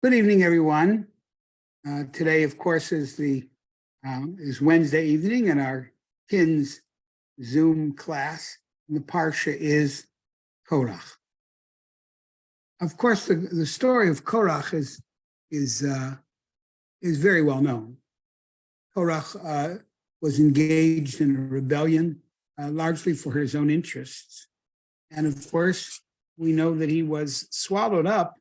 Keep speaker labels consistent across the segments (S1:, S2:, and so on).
S1: Good evening, everyone. Today, of course, is Wednesday evening, and our KINS Zoom class. And the parsha is Korach. Of course, the story of Korach is very well known. Korach was engaged in a rebellion, largely for his own interests, and of course, we know that he was swallowed up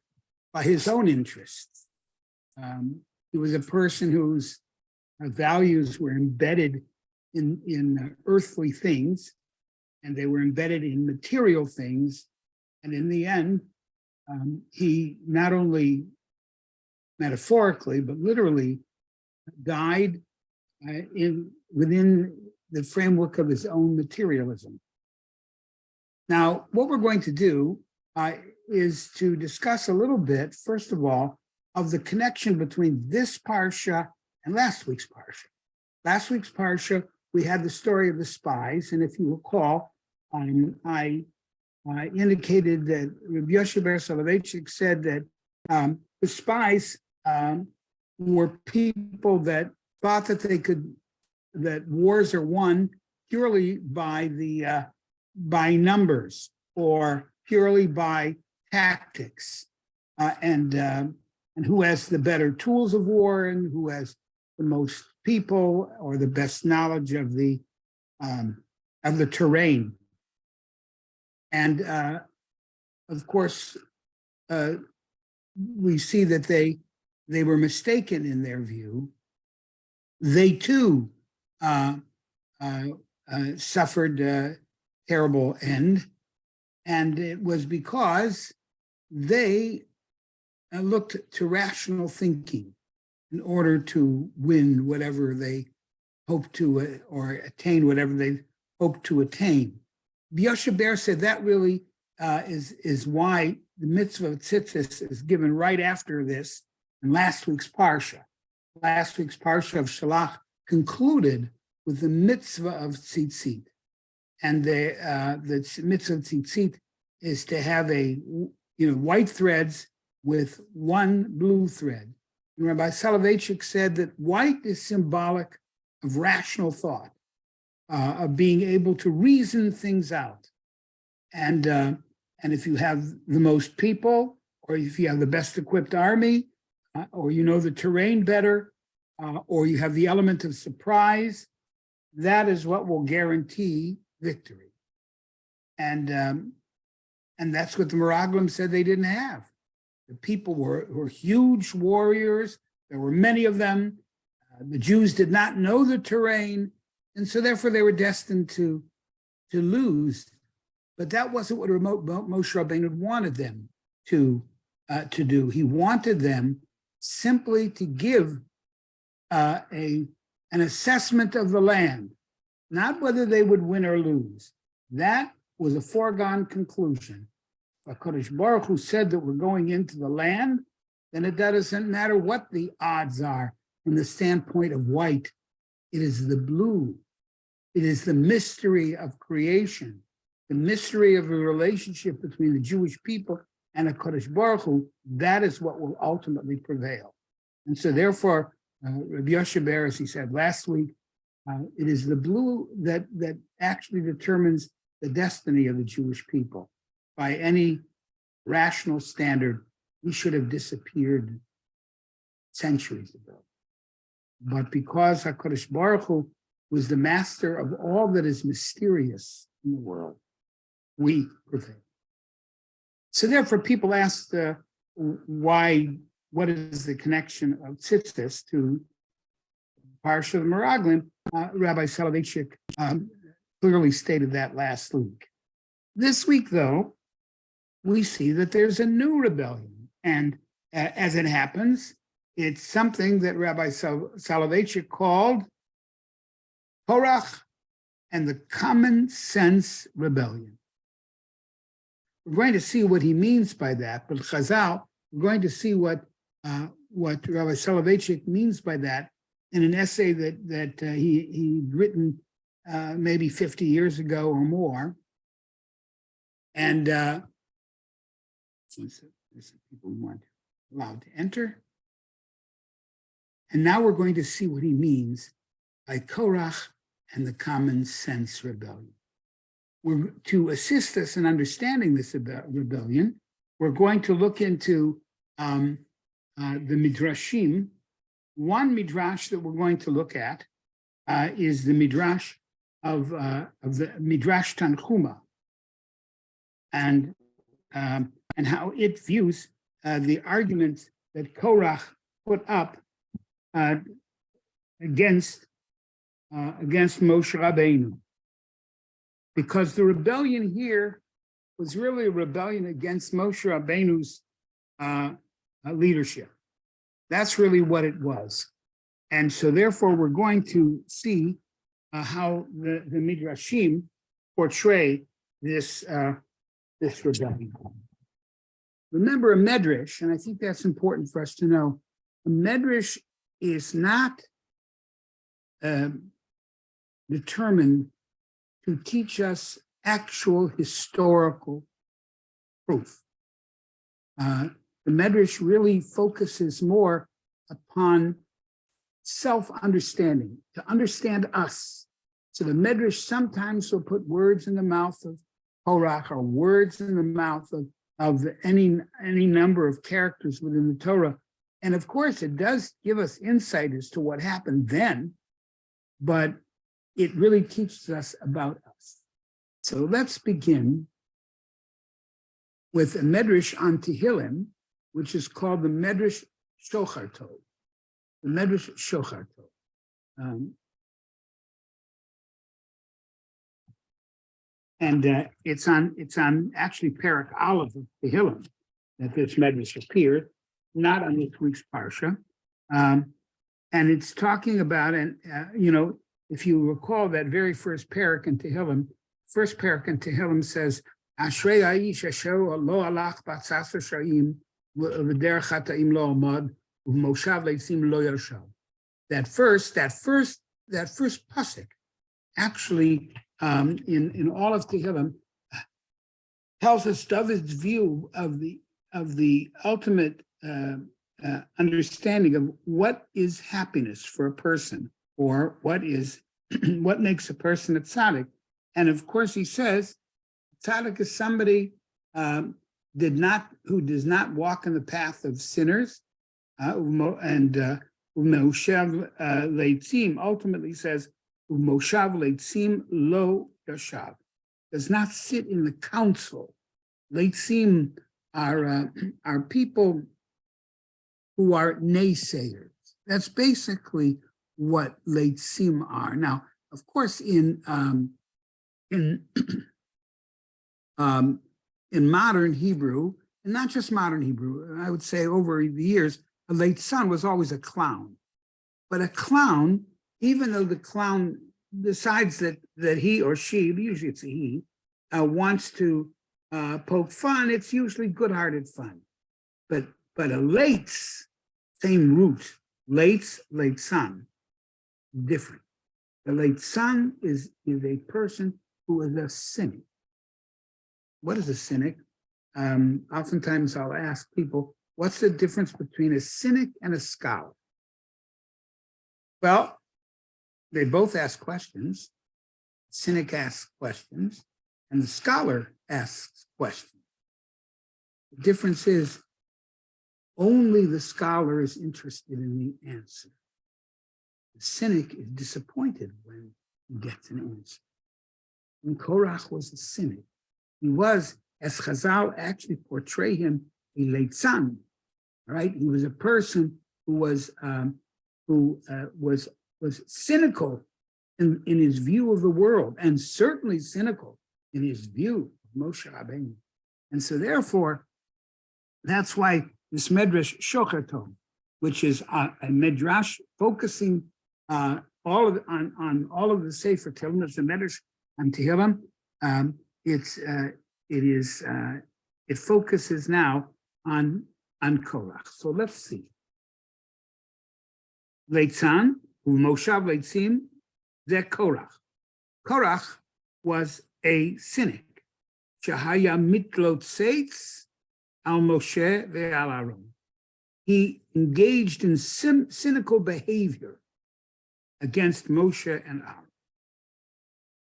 S1: by his own interests. He was a person whose values were embedded in earthly things, and they were embedded in material things. And in the end, he not only metaphorically, but literally died within the framework of his own materialism. Now, what we're going to do is to discuss a little bit, first of all, of the connection between this parsha and last week's parsha. Last week's parsha, we had the story of the spies, and if you recall, I indicated that Rabbi Ber Soloveitchik said that the spies were people that thought that wars are won purely by numbers or purely by tactics, and who has the better tools of war and who has the most people or the best knowledge of the terrain. And of course, we see that they were mistaken in their view. They too suffered a terrible end. And it was because they looked to rational thinking in order to win whatever they hoped to, or attain whatever they hoped to attain. Rabbi Ber said that really is why the mitzvah of tzitzis is given right after this in last week's parsha. Last week's parsha of Shalach concluded with the mitzvah of tzitzit. And the mitzvah of tzitzit is to have white threads with one blue thread. And Rabbi Soloveitchik said that white is symbolic of rational thought, of being able to reason things out. And if you have the most people, or if you have the best equipped army, or you know the terrain better, or you have the element of surprise, that is what will guarantee victory. And that's what the Meraglim said they didn't have. The people were huge warriors. There were many of them. The Jews did not know the terrain, and so therefore they were destined to lose. But that wasn't what Moshe Rabbeinu wanted them to do. He wanted them simply to give an assessment of the land, not whether they would win or lose. That was a foregone conclusion. If HaKadosh Baruch Hu said that we're going into the land, then it doesn't matter what the odds are from the standpoint of white. It is the blue. It is the mystery of creation, the mystery of the relationship between the Jewish people and HaKadosh Baruch Hu. That is what will ultimately prevail. And so therefore, Rabbi Ber, as he said last week, it is the blue that actually determines the destiny of the Jewish people. By any rational standard, we should have disappeared centuries ago. But because HaKadosh Baruch Hu was the master of all that is mysterious in the world, we prevail. So therefore, people asked what is the connection of tzitzis to Parsha of Meraglim? Rabbi Soloveitchik clearly stated that last week. This week, though, we see that there's a new rebellion. And as it happens, it's something that Rabbi Soloveitchik called Korach and the common sense rebellion. We're going to see what he means by that, but Chazal, we're going to see what Rabbi Soloveitchik means by that in an essay that he'd written maybe 50 years ago or more. And there's some people who want allowed to enter. And now we're going to see what he means by Korach and the common sense rebellion. To assist us in understanding this rebellion, we're going to look into the midrashim. One midrash that we're going to look at is the midrash of the Midrash Tanchuma, and how it views the arguments that Korach put up against Moshe Rabbeinu, because the rebellion here was really a rebellion against Moshe Rabbeinu's leadership. That's really what it was. And so therefore we're going to see how the Midrashim portray this rebellion. Remember, a medrash, and I think that's important for us to know, a medrash is not determined to teach us actual historical proof. The medrash really focuses more upon self-understanding, to understand us. So the medrash sometimes will put words in the mouth of Korach or words in the mouth of any number of characters within the Torah. And of course, it does give us insight as to what happened then, but it really teaches us about us. So let's begin with a medrash on Tehillim, which is called the Medrash Shochar Tov. The Medrash Shochar Tov. It's on actually Perek Aleph of Tehillim that this medrash appeared, not on this week's parsha, and it's talking about, and if you recall that very first Perek in Tehillim, says, "Ashrei ha'ish asher lo alach b'tzas ha'sha'im v'derech hata'im lo amad u'moshav leitzim lo yarshav." That first pasuk, actually, in all of Tehillim, tells us David's view of the ultimate understanding of what is happiness for a person, or what makes a person a tzaddik. And of course, he says tzaddik is somebody who does not walk in the path of sinners, and Moshav leitzim ultimately says Moshav leitzim lo yashav, does not sit in the council. Leitzim are people who are naysayers. That's basically what leitzim are. Now, of course, in modern Hebrew, and not just modern Hebrew, I would say over the years, a leitzan was always a clown. But a clown, even though the clown decides that he or she, usually it's a he, wants to poke fun, it's usually good-hearted fun. But a leitz, same root, leitzan, different. The leitzan is a person who is a cynic. What is a cynic? Oftentimes I'll ask people, what's the difference between a cynic and a scholar? Well, they both ask questions. The cynic asks questions, and the scholar asks questions. The difference is only the scholar is interested in the answer. The cynic is disappointed when he gets an answer. And Korach was a cynic. He was, as Chazal actually portray him, a leitzan, right? He was a person who was cynical in his view of the world, and certainly cynical in his view of Moshe Rabbeinu. And so therefore, that's why this Medrash Shochar Tov, which is a Medrash focusing on all of the Sefer Tehillim, it's a Medrash on Tehillim. It focuses now on Korach. So let's see. Leitzan, Moshav Leitzim, Zeh Korach. Korach was a cynic. Shahaya mitlotzeitz al Moshe ve'al Aaron. he engaged in cynical behavior against Moshe and Aaron.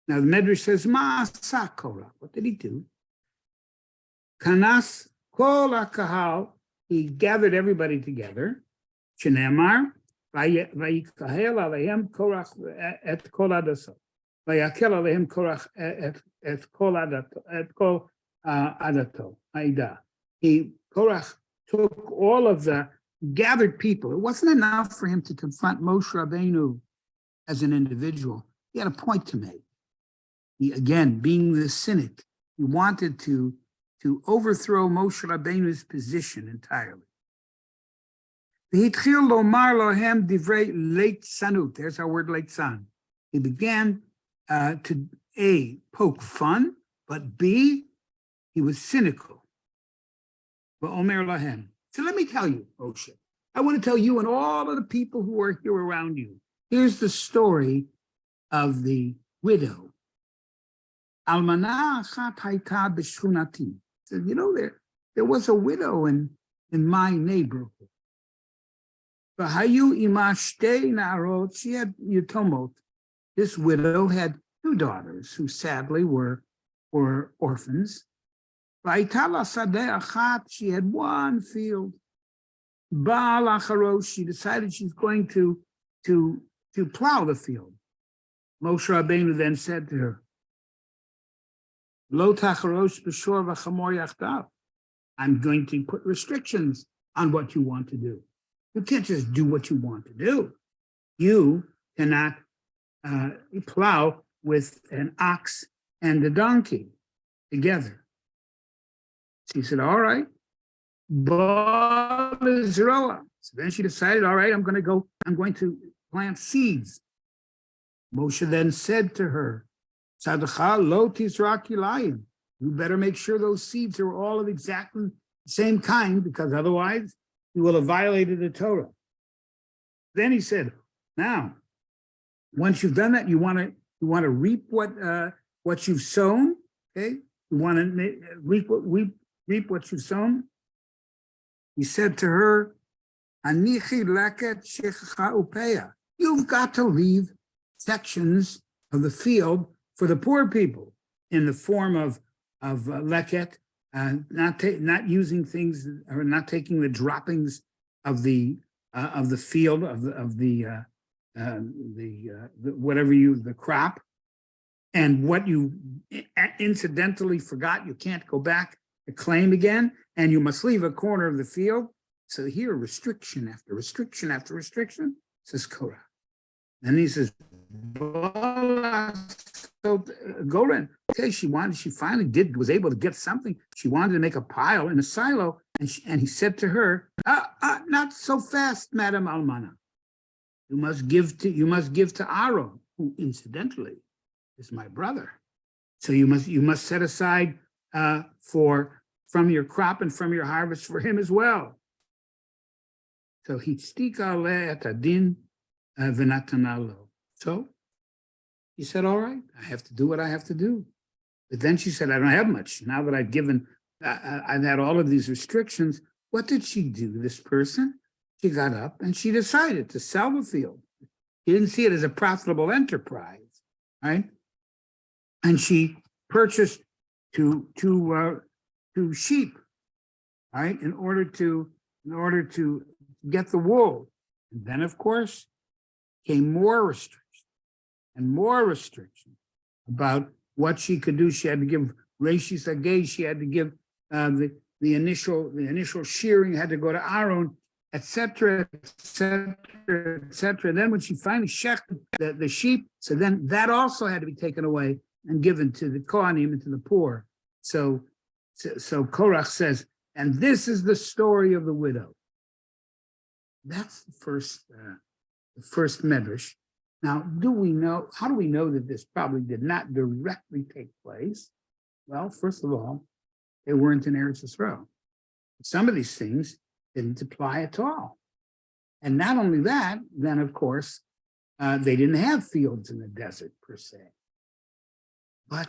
S1: Now the Medrash says, Ma'asa Korach. What did he do? Kanas kol hakahal. He gathered everybody together. Shenemar, vayikahel alehem Korach et kol adaso. Vayakel alehem Korach et kol adato. Aida. Korach took all of the gathered people. It wasn't enough for him to confront Moshe Rabbeinu as an individual. He had a point to make. He, again, being the cynic, he wanted to overthrow Moshe Rabbeinu's position entirely. There's our word leitzan. He began to A, poke fun, but B, he was cynical. So let me tell you, Moshe, I want to tell you and all of the people who are here around you. Here's the story of the widow. Almanah achat hayta b'shchunati. Said, there was a widow in my neighborhood. V'hayu ima shtei na'arot. She had yatomot. This widow had two daughters who sadly were orphans. V'hayta la sadeh achat. She had one field. Ba'al acharos. She decided she's going to plow the field. Moshe Rabbeinu then said to her, Lo tacharosh b'shor v'chamor yachdav. I'm going to put restrictions on what you want to do. You can't just do what you want to do. You cannot plow with an ox and a donkey together. She said, all right. So then she decided, all right, I'm going to plant seeds. Moshe then said to her, you better make sure those seeds are all of exactly the same kind, because otherwise you will have violated the Torah. Then he said, now, once you've done that, you want to reap what you've sown. Okay, you want to reap what you've sown. He said to her, you've got to leave sections of the field for the poor people in the form of leket, not using things or not taking the droppings of the field the crop, and what you incidentally forgot, you can't go back to claim again, and you must leave a corner of the field. So here, restriction after restriction after restriction, says Korach. And he says, so Goren, okay, she finally was able to get something. She wanted to make a pile in a silo, and he said to her, not so fast, Madam Almana. You must give to Aaron, who incidentally is my brother. So you must set aside from your crop and from your harvest for him as well. So he stika le et adin v'natanalo. So he said, all right, I have to do what I have to do. But then she said, I don't have much. Now that I've had all of these restrictions, what did she do, this person? She got up and she decided to sell the field. She didn't see it as a profitable enterprise, right? And she purchased two sheep, right, in order to get the wool. And then, of course, came more restrictions about what she could do. She had to give Reishis Agay, she had to give the initial shearing, had to go to Aaron, etc., etc., etc. Then when she finally shechted the sheep, so then that also had to be taken away and given to the Kohanim and to the poor. So Korach says, and this is the story of the widow. That's the first medrash. Now, how do we know that this probably did not directly take place? Well, first of all, they weren't in Eretz Yisrael. Some of these things didn't apply at all. And not only that, then of course, they didn't have fields in the desert per se. But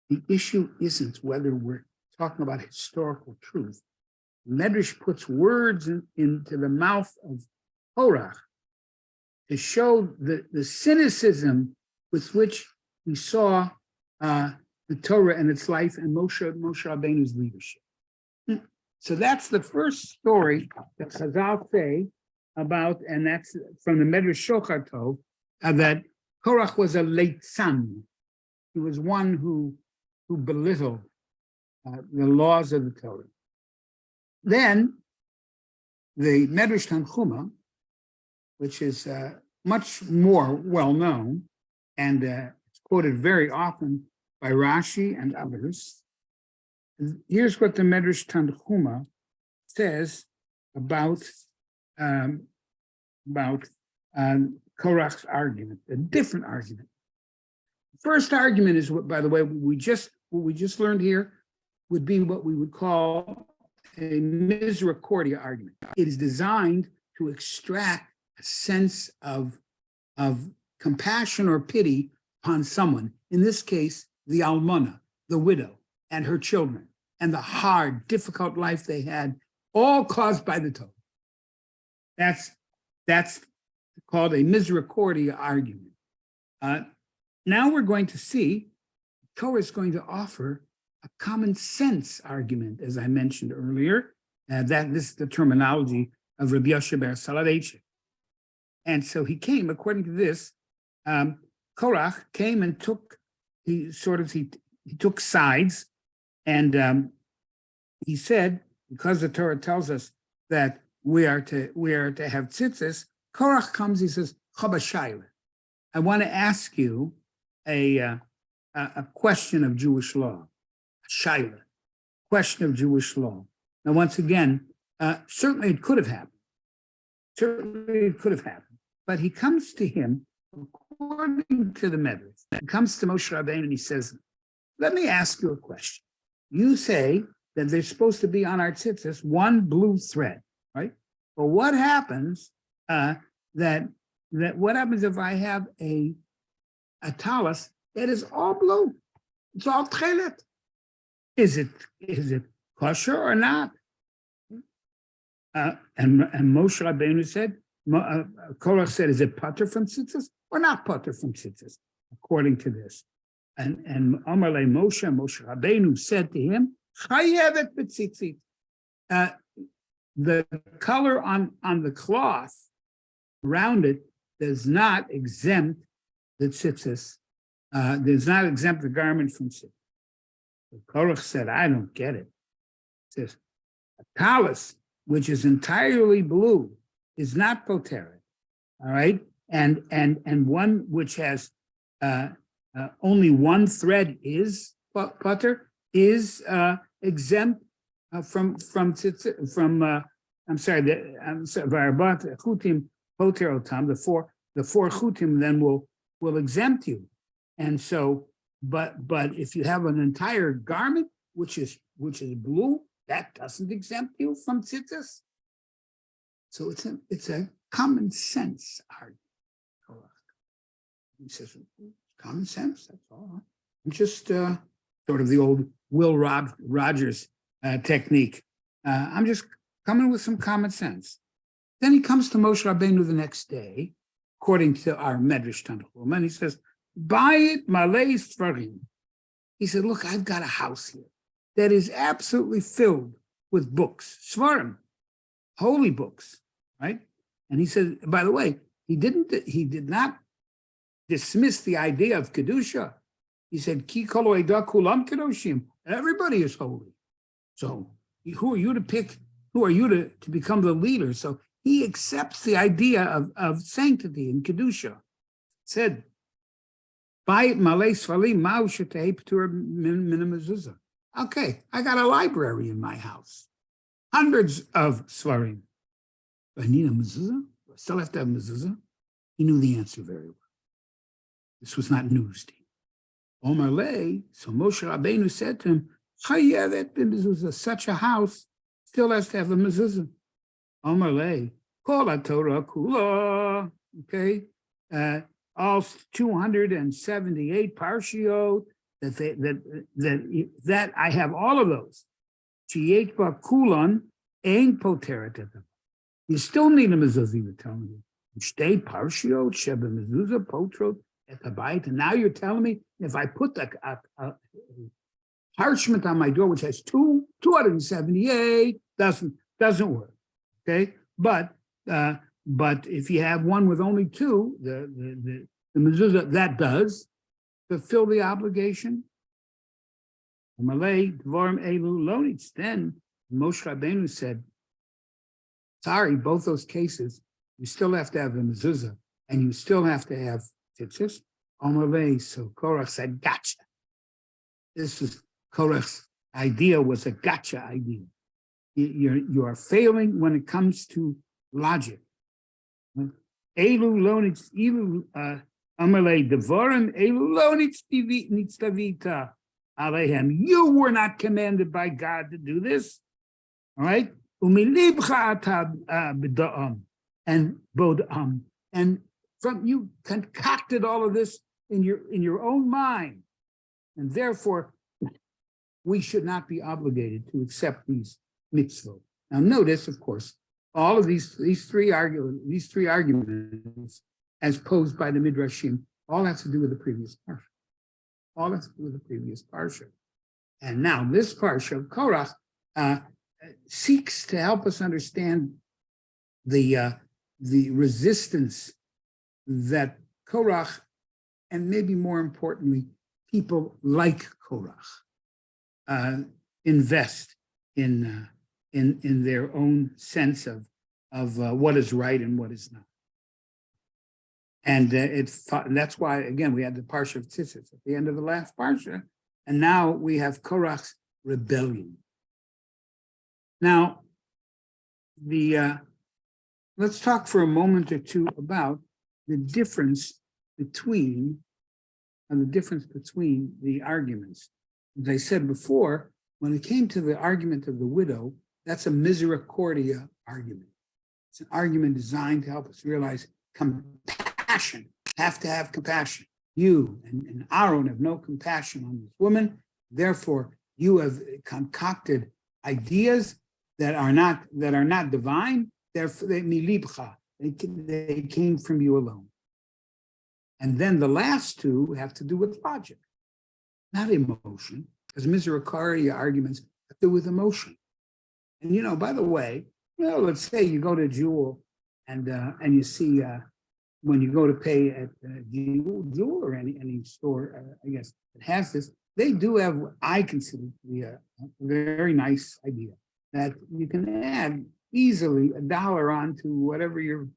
S1: the issue isn't whether we're talking about historical truth. Medrash puts words into the mouth of Korach to show the cynicism with which he saw the Torah and its life and Moshe Rabbeinu's leadership. So that's the first story that Chazal say about, and that's from the Medrash Shochar Tov, that Korach was a leitzan. He was one who belittled the laws of the Torah. Then the Medrash Tanchuma, which is much more well-known, and it's quoted very often by Rashi and others. Here's what the Medrash Tanchuma says about Korach's argument, a different argument. The first argument is what, by the way, what we just learned here would be what we would call a misericordia argument. It is designed to extract a sense of compassion or pity upon someone. In this case, the almana, the widow, and her children, and the hard, difficult life they had, all caused by the Torah. That's called a misericordia argument. Now we're going to see Torah is going to offer a common sense argument, as I mentioned earlier. That this is the terminology of Rabbi Yoshe bar Soloveitchik. And so he came, according to this, Korach came and he took sides, and he said, because the Torah tells us that we are to have tzitzis, Korach comes, he says, Chabashayla, I want to ask you a question of Jewish law, Shaila, question of Jewish law. Now, once again, certainly it could have happened. But he comes to him, according to the Medrash, he comes to Moshe Rabbeinu and he says, let me ask you a question. You say that there's supposed to be on our tzitzis one blue thread, right? But what happens what happens if I have a talus that is all blue? It's all tchelet. Is it kosher or not? And Moshe Rabbeinu said, Korach said, is it pater from tzitzis or not pater from tzitzis, according to this? And Amalei Moshe Rabbeinu said to him, Chayevet b'tzitzit. The color on the cloth around it does not exempt the tzitzis, does not exempt the garment from tzitzis. So Korach said, I don't get it. It says, a talus, which is entirely blue, is not poteret, all right? And one which has only one thread is poter, is exempt from V'arbat chutim poter otam. The four chutim then will exempt you. And so, but if you have an entire garment which is blue, that doesn't exempt you from tzitzis. So it's a common sense argument. He says, common sense, that's all. I'm just sort of the old Will Rogers technique. I'm just coming with some common sense. Then he comes to Moshe Rabbeinu the next day, according to our Medrash Tanchuma, and he says, Bayit malei sfarim. He said, look, I've got a house here that is absolutely filled with books, svarim, holy books, right? And he said, by the way, he did not dismiss the idea of kedusha. He said, Ki kol oida kulam kedoshim. Everybody is holy. So who are you to pick? Who are you to become the leader? So he accepts the idea of sanctity and kedusha. Said, Bayit malei sfarim ma'u shetei p'tur min mezuzah. Okay, I got a library in my house, hundreds of svarim. Do I need a mezuzah? Do I still have to have mezuzah? He knew the answer very well. This was not news to him. Omar lei, so Moshe Rabbeinu said to him, Chayevet b'mezuzah, such a house still has to have a mezuzah. Omar lei, kol haTorah kula, okay, all 278 parshiot, that I have all of those. Chiyet ba kulan ain't poteret at them. You still need a mezuzah, you're telling me. Stay partial, sheba mezuzah, potrot, at the bite. And now you're telling me if I put a parchment on my door, which has 278, doesn't work. Okay, but if you have one with only two, the mezuzah that does fulfill the obligation. Malay dvorim elu lonitz. Then Moshe Rabbeinu said, "Sorry, both those cases, you still have to have the mezuzah, and you still have to have tzitzis." Amalei. So Korach said, "Gotcha." This was Korach's idea. Was a gotcha idea. You are failing when it comes to logic. Elu lonitz elu amalei devorim elu lonitz nitztavita alehem. You were not commanded by God to do this. All right. Umilibcha ata b'da'am and boda'am, and from you concocted all of this in your own mind, and therefore we should not be obligated to accept these mitzvot. Now, notice, of course, all of these three arguments, as posed by the midrashim, all have to do with the previous parsha. All have to do with the previous parsha, and now this parsha of Korach seeks to help us understand the resistance that Korach, and maybe more importantly, people like Korach, invest in their own sense of what is right and what is not. And that's why, again, we had the parsha of Tzitzis at the end of the last parsha, and now we have Korach's rebellion. Now, let's talk for a moment or two about the difference between the arguments. As I said before, when it came to the argument of the widow, that's a misericordia argument. It's an argument designed to help us realize compassion. Have to have compassion. You and Aaron have no compassion on this woman. Therefore, you have concocted ideas that are not divine. Therefore, they came from you alone. And then the last two have to do with logic, not emotion, because misericordia arguments have to do with emotion. And by the way, let's say you go to Jewel and you see when you go to pay at Jewel or any store, I guess it has this. They do have what I consider to be a very nice idea that you can add easily $1 onto whatever you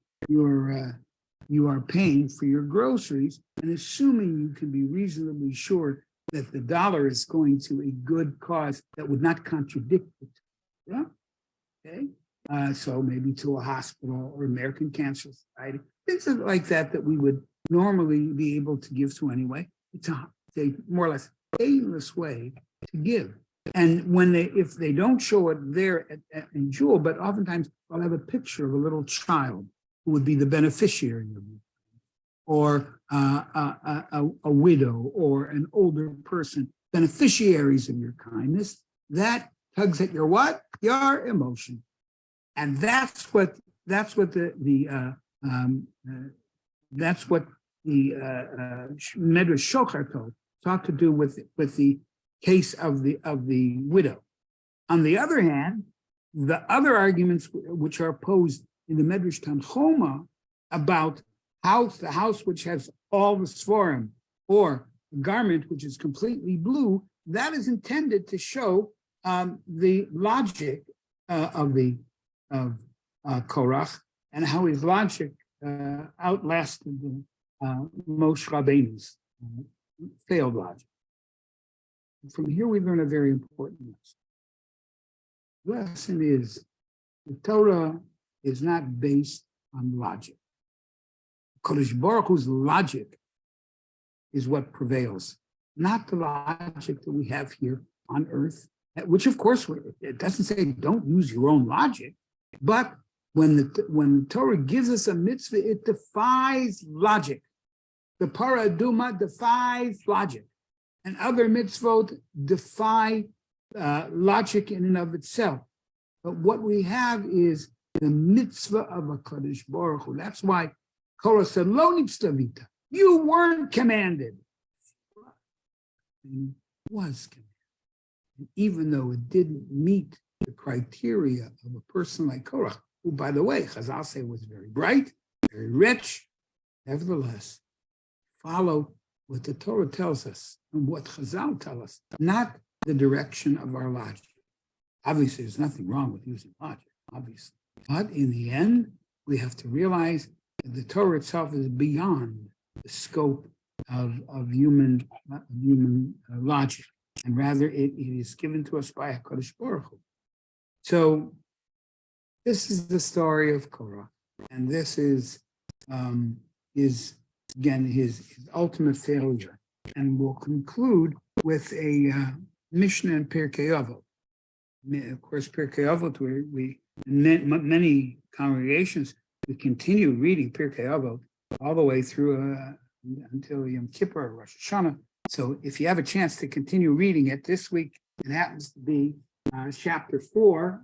S1: are paying for your groceries, and assuming you can be reasonably sure that the dollar is going to a good cause that would not contradict it. Yeah. Okay. So maybe to a hospital or American Cancer Society, things like that we would normally be able to give to anyway. It's a more or less painless way to give. And if they don't show it there in Jewel, but oftentimes I'll have a picture of a little child who would be the beneficiary of it, or a widow or an older person, beneficiaries of your kindness, that tugs at your what? Your emotion. And that's what the Medrash Shochar talked to do with the case of the widow. On the other hand, the other arguments which are posed in the Medrash Tanchoma about the house which has all the Sforim, or a garment which is completely blue, that is intended to show the logic of Korach, and how his logic outlasted Moshe Rabbeinu's failed logic. From here, we learn a very important lesson. The lesson is the Torah is not based on logic. Kodesh Baruch Hu's logic is what prevails, not the logic that we have here on earth, which of course, it doesn't say don't use your own logic, but when the Torah gives us a mitzvah, it defies logic. The Parah Aduma defies logic, and other mitzvot defy logic in and of itself. But what we have is the mitzvah of a Kadosh Baruch Hu. That's why Korach said, Lo nitztavita. You weren't commanded. It was commanded. And even though it didn't meet the criteria of a person like Korach, who, by the way, Chazal say was very bright, very rich, nevertheless, follow what the Torah tells us and what Chazal tell us, not the direction of our logic. Obviously, there's nothing wrong with using logic, obviously. But in the end, we have to realize that the Torah itself is beyond the scope of human logic, and rather it is given to us by HaKadosh Baruch Hu. So this is the story of Korach, and this is again his ultimate failure. And we'll conclude with a Mishnah in Pirkei Avot. Of course, Pirkei Avot, we in many congregations, we continue reading Pirkei Avot all the way through until Yom Kippur or Rosh Hashanah. So if you have a chance to continue reading it this week, it happens to be chapter 4,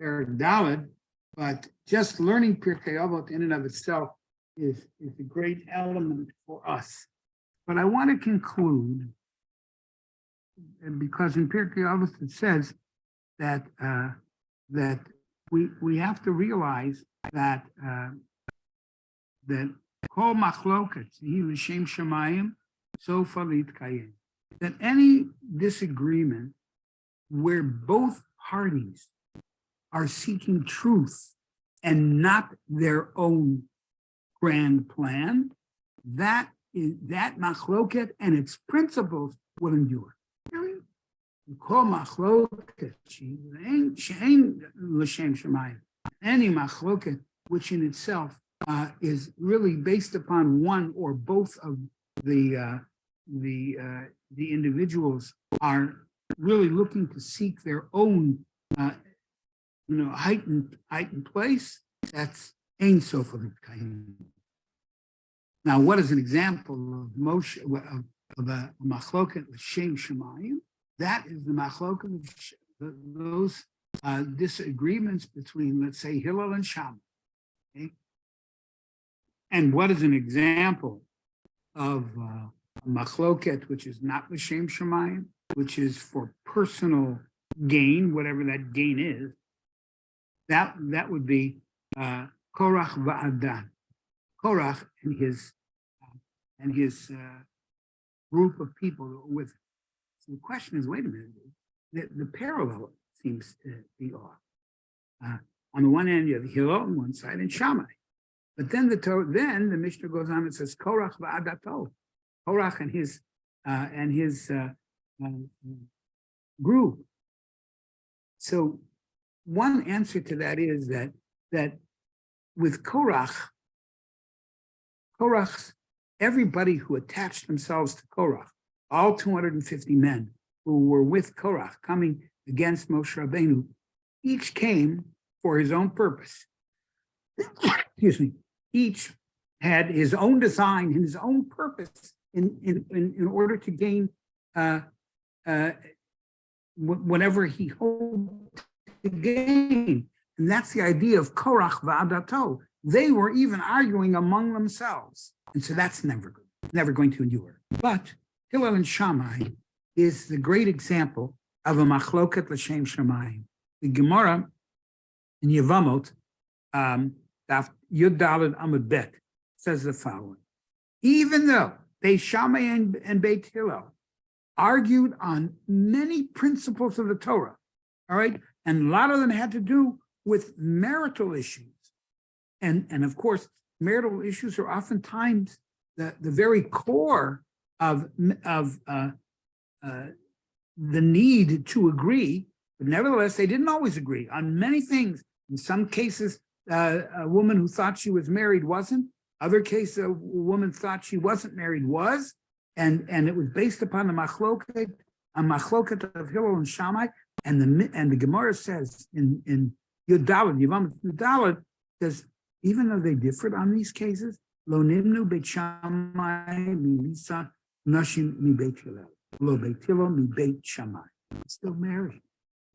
S1: Perek Daled, but just learning Pirkei Avot in and of itself is a great element for us. But I want to conclude, because in Pirkei Avot it says that we have to realize that kol machloket hi l'shem shamayim sofa litkayim, that any disagreement where both parties are seeking truth and not their own grand plan, that machloket and its principles will endure. Kol machloket she'ein l'shem shamayim, any machloket which in itself is really based upon one or both of the individuals are really looking to seek their own heightened place. That's ein sof l'tkayim. Now, what is an example of Moshe of a machloket l'shem shamayim? That is the machloket of those disagreements between, let's say, Hillel and Shammai. Okay? And what is an example of a machloket which is not l'shem shamayim, which is for personal gain, whatever that gain is? That would be Korach va'adan. Korach and his group of people with. So the question is, wait a minute, the parallel seems to be off. On the one hand, you have Hillel on one side and Shammai. But then the Mishnah goes on and says, Korach va'adato. Korach and his group. So one answer to that is that with Korach's, everybody who attached themselves to Korach, all 250 men who were with Korach coming against Moshe Rabbeinu, each came for his own purpose. Excuse me. Each had his own design and his own purpose in order to gain whatever he hoped to gain. And that's the idea of Korach va'adato. They were even arguing among themselves. And so that's never going to endure. But Hillel and Shammai is the great example of a machloket l'shem shamayim. The Gemara in Yevamot, Daf Yud Daled Amud Bet, says the following: even though Beit Shammai and Beit Hillel argued on many principles of the Torah, all right, and a lot of them had to do with marital issues, and of course, marital issues are oftentimes the very core of the need to agree, but nevertheless, they didn't always agree on many things. In some cases, a woman who thought she was married wasn't. Other cases, a woman thought she wasn't married was, and it was based upon the machloket of Hillel and Shammai. And the Gemara says in Yud Daled, Yevamot Yud Daled, says even though they differed on these cases, lo nimnu beit Shammai mi Lisa nashim mi beit Hillel, lo beit Hillel mi beit Shammai. Still married.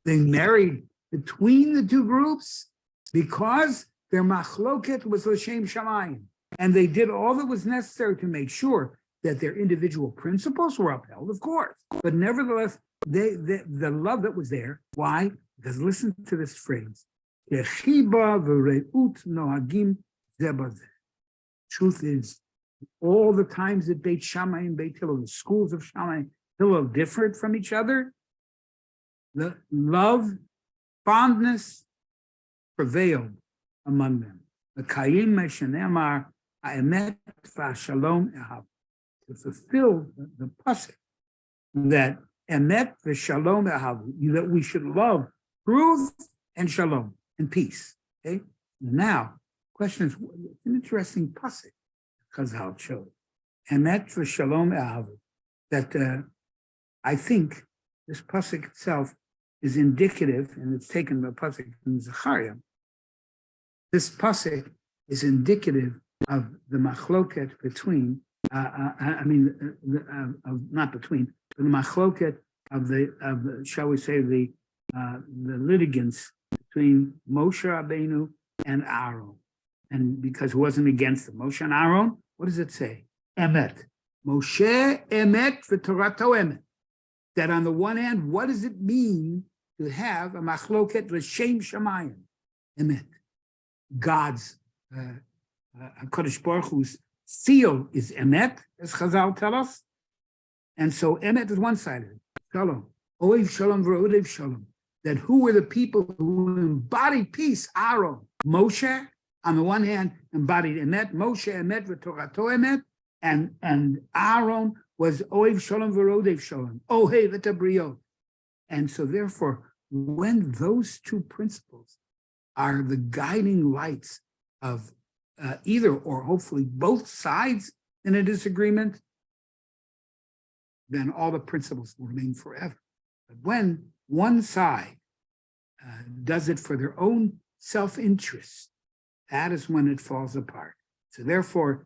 S1: They married between the two groups because their machloket was l'shem shamayim. And they did all that was necessary to make sure that their individual principles were upheld, of course. But nevertheless, the love that was there. Why? Because listen to this phrase. Truth is, all the times that Beit Shammai and Beit Hillel, the schools of Shammai and Hillel differed from each other, the love, fondness prevailed among them. The Kayim Meshanemar Ha'emet v'Shalom Ehav. To fulfill the pasuk that Emet v'Shalom Ehav, that we should love truth and shalom and peace. Okay. Now, question is, it's an interesting pasuk Chazal chose. Emet v'Shalom Ehav. That I think this pasuk itself is indicative, and it's taken by pasuk from Zechariah. This pasuk is indicative of the machloket between, not between, but the machloket of shall we say, the litigants between Moshe Rabbeinu and Aaron. And because it wasn't against them, Moshe and Aaron, what does it say? Emet. Moshe emet v'torato emet. That on the one hand, what does it mean to have a machloket l'shem shamayim? Emet. God's HaKadosh Baruch Hu's seal is emet, as Chazal tell us. And so emet is one side of it. Shalom. Oev shalom v'odev shalom. That who were the people who embodied peace? Aaron. Moshe, on the one hand, embodied emet. Moshe emet v'torato emet. And Aaron was Oev Shalom v'Rodev Shalom, Ohev et Abriot. And so therefore, when those two principles are the guiding lights of either or hopefully both sides in a disagreement, then all the principles will remain forever. But when one side does it for their own self-interest, that is when it falls apart. So therefore,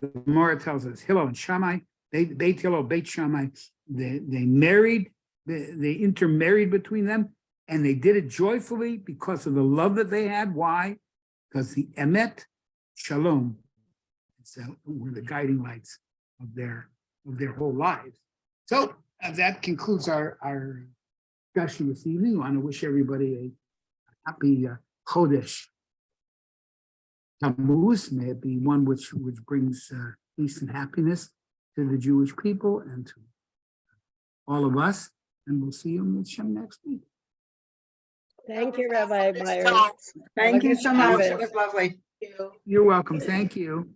S1: the Gemara tells us, Hillel and Shammai, Beit Hillel, Beit Shammai, they married, they intermarried between them, and they did it joyfully because of the love that they had. Why? Because the Emet, Shalom, were the guiding lights of their whole lives. So that concludes our discussion this evening. I want to wish everybody a happy Chodesh Tammuz. May it be one which brings peace and happiness to the Jewish people and to all of us. And we'll see you in Shem next week.
S2: Thank you, Rabbi Meyer.
S3: Thank you so much. It was lovely.
S1: You're welcome. Thank you.